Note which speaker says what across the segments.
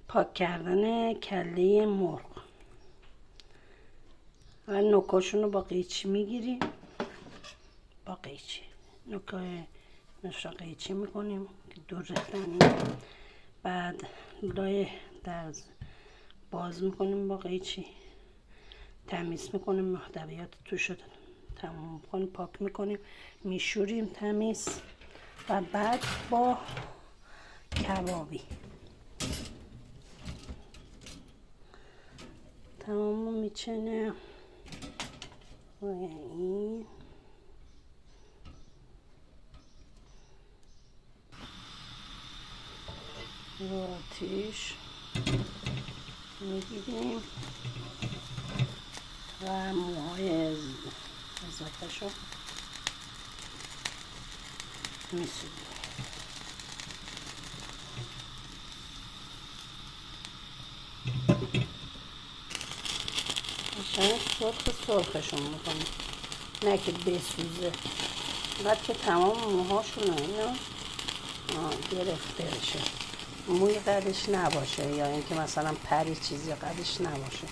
Speaker 1: پاک کردن کله مرغ و نوکاشون رو با قیچی میگیریم. با قیچی نوکش رو قیچی میکنیم که دور ریختن. بعد لای درز باز میکنیم با قیچی، تمیز میکنیم، محتویات توش رو تمام میکنیم، پاک میکنیم، میشوریم تمیز و بعد با کبابی تمام میچنه روی این رو آتیش میگیریم و موهای اضافه شو میسونیم. سرخشون میکنیم، نه که بسوزه، بعد که تمام موهاشون اینا گرفته بشه، موی قدش نباشه یا اینکه مثلا پری چیزی قدش نباشه.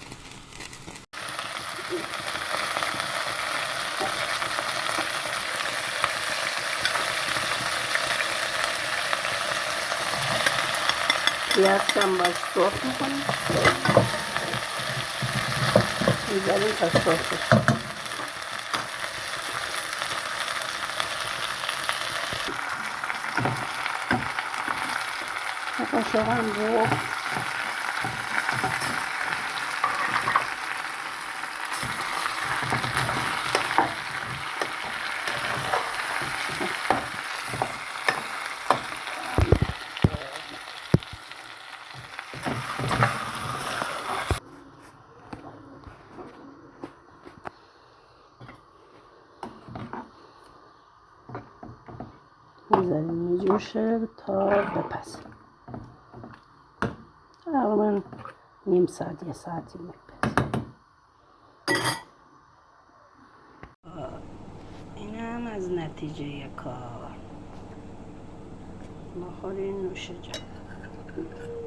Speaker 1: پیاز هم باید سرخ میکنیم، میذاریم تا سرخ بشه. قاشق هم رو میذاریم میجوشه تا بپسه. تقریبا نیم ساعت یه ساعتی میپسه. این هم از نتیجه کار. بخورین نوش جان.